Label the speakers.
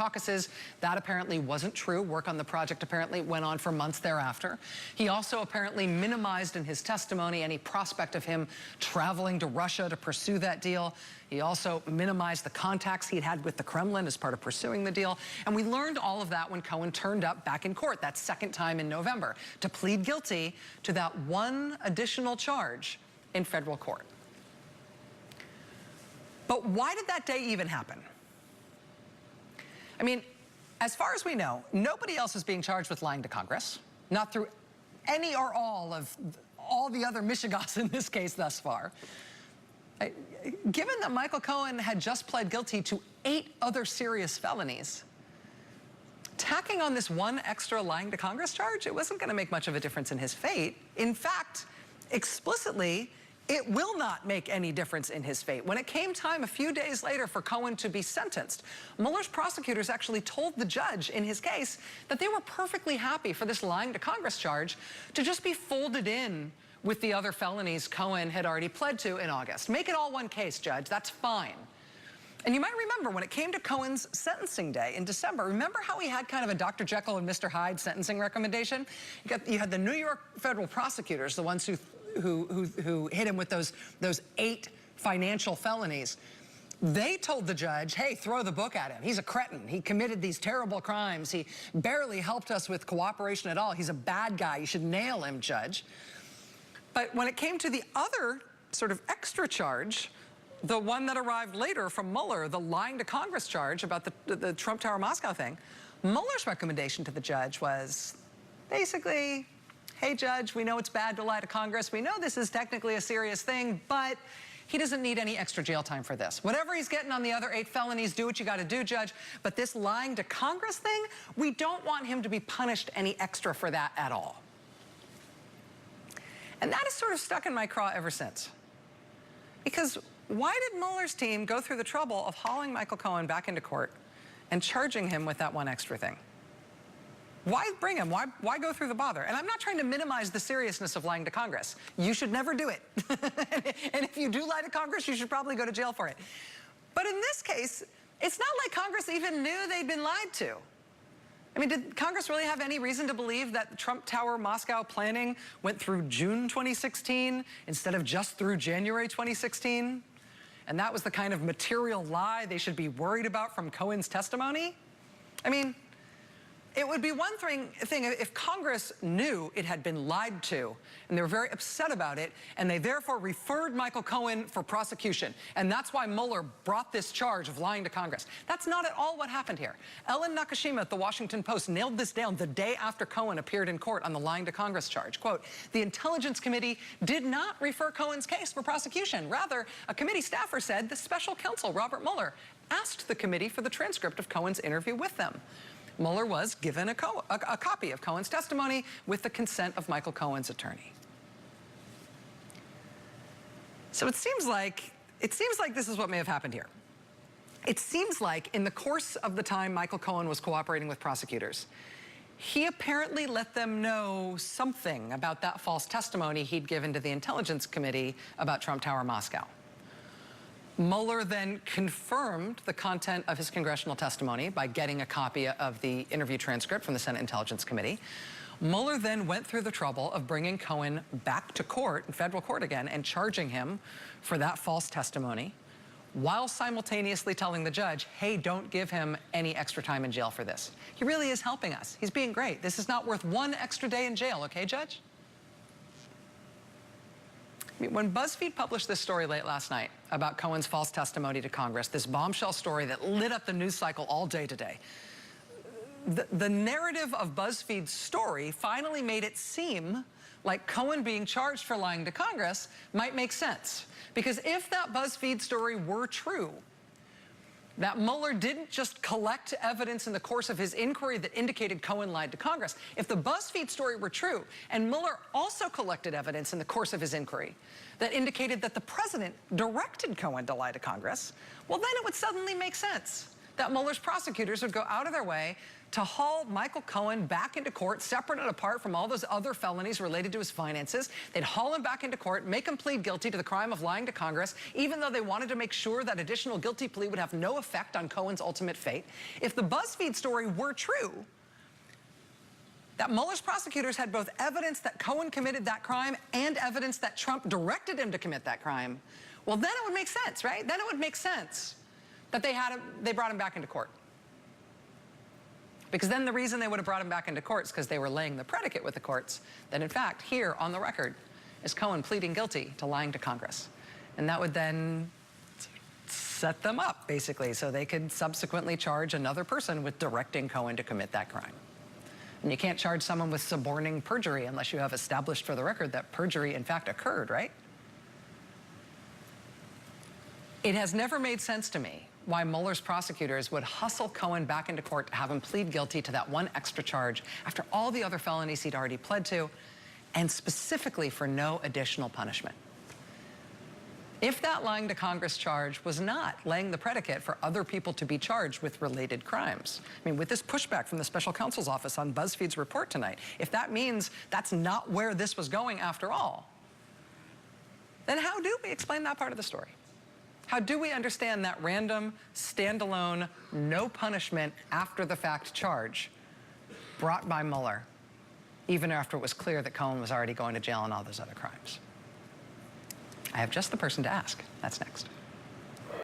Speaker 1: caucuses. That apparently wasn't true. Work on the project apparently went on for months thereafter. He also apparently minimized in his testimony any prospect of him traveling to Russia to pursue that deal. He also minimized the contacts he'd had with the Kremlin as part of pursuing the deal. And we learned all of that when Cohen turned up back in court that second time in November to plead guilty to that one additional charge in federal court. But why did that day even happen? I mean, as far as we know, nobody else is being charged with lying to Congress, not through any or all of all the other mishigas in this case thus far. Given that Michael Cohen had just pled guilty to 8 other serious felonies, tacking on this one extra lying to Congress charge, it wasn't going to make much of a difference in his fate. In fact, explicitly, it will not make any difference in his fate. When it came time a few days later for Cohen to be sentenced, Mueller's prosecutors actually told the judge in his case that they were perfectly happy for this lying to Congress charge to just be folded in with the other felonies Cohen had already pled to in August. Make it all one case, Judge, that's fine. And you might remember when it came to Cohen's sentencing day in December, remember how he had kind of a Dr. Jekyll and Mr. Hyde sentencing recommendation? You had the New York federal prosecutors, the ones who hit him with those 8 financial felonies. They told the judge, hey, throw the book at him. He's a cretin. He committed these terrible crimes. He barely helped us with cooperation at all. He's a bad guy. You should nail him, Judge. But when it came to the other sort of extra charge, the one that arrived later from Mueller, the lying to Congress charge about the Trump Tower Moscow thing, Mueller's recommendation to the judge was basically, hey, Judge, we know it's bad to lie to Congress. We know this is technically a serious thing, but he doesn't need any extra jail time for this. Whatever he's getting on the other 8 felonies, do what you got to do, Judge. But this lying to Congress thing, we don't want him to be punished any extra for that at all. And that has sort of stuck in my craw ever since. Because why did Mueller's team go through the trouble of hauling Michael Cohen back into court and charging him with that one extra thing? Why bring him? Why go through the bother? And I'm not trying to minimize the seriousness of lying to Congress. You should never do it. And if you do lie to Congress, you should probably go to jail for it. But in this case, it's not like Congress even knew they'd been lied to. I mean, did Congress really have any reason to believe that the Trump Tower Moscow planning went through June 2016 instead of just through January 2016? And that was the kind of material lie they should be worried about from Cohen's testimony? I mean, it would be one thing if Congress knew it had been lied to and they were very upset about it and they therefore referred Michael Cohen for prosecution. And that's why Mueller brought this charge of lying to Congress. That's not at all what happened here. Ellen Nakashima at the Washington Post nailed this down the day after Cohen appeared in court on the lying to Congress charge. Quote, the Intelligence Committee did not refer Cohen's case for prosecution. Rather, a committee staffer said the special counsel, Robert Mueller, asked the committee for the transcript of Cohen's interview with them. Mueller was given a copy of Cohen's testimony with the consent of Michael Cohen's attorney. So it seems like this is what may have happened here. It seems like in the course of the time Michael Cohen was cooperating with prosecutors, he apparently let them know something about that false testimony he'd given to the Intelligence Committee about Trump Tower Moscow. Mueller then confirmed the content of his congressional testimony by getting a copy of the interview transcript from the Senate Intelligence Committee. Mueller then went through the trouble of bringing Cohen back to court, in federal court again, and charging him for that false testimony, while simultaneously telling the judge, hey, don't give him any extra time in jail for this. He really is helping us. He's being great. This is not worth one extra day in jail, okay, Judge? When Buzzfeed published this story late last night about Cohen's false testimony to Congress, this bombshell story that lit up the news cycle all day today, the narrative of Buzzfeed's story finally made it seem like Cohen being charged for lying to Congress might make sense. Because if that Buzzfeed story were true, that Mueller didn't just collect evidence in the course of his inquiry that indicated Cohen lied to Congress. If the Buzzfeed story were true, and Mueller also collected evidence in the course of his inquiry that indicated that the president directed Cohen to lie to Congress, well, then it would suddenly make sense. that Mueller's prosecutors would go out of their way to haul Michael Cohen back into court, separate and apart from all those other felonies related to his finances. They'd haul him back into court, make him plead guilty to the crime of lying to Congress, even though they wanted to make sure that additional guilty plea would have no effect on Cohen's ultimate fate. If the Buzzfeed story were true, that Mueller's prosecutors had both evidence that Cohen committed that crime and evidence that Trump directed him to commit that crime, well, then it would make sense, right? Then it would make sense that they brought him back into court. Because then the reason they would have brought him back into court is because they were laying the predicate with the courts that, in fact, here on the record is Cohen pleading guilty to lying to Congress. And that would then set them up, basically, so they could subsequently charge another person with directing Cohen to commit that crime. And you can't charge someone with suborning perjury unless you have established for the record that perjury, in fact, occurred, right? It has never made sense to me why Mueller's prosecutors would hustle Cohen back into court to have him plead guilty to that one extra charge after all the other felonies he'd already pled to, and specifically for no additional punishment. If that lying to Congress charge was not laying the predicate for other people to be charged with related crimes, I mean, with this pushback from the special counsel's office on BuzzFeed's report tonight, if that means that's not where this was going after all, then how do we explain that part of the story? How do we understand that random, standalone, no punishment after the fact charge brought by Mueller, even after it was clear that Cohen was already going to jail on all those other crimes? I have just the person to ask. That's next.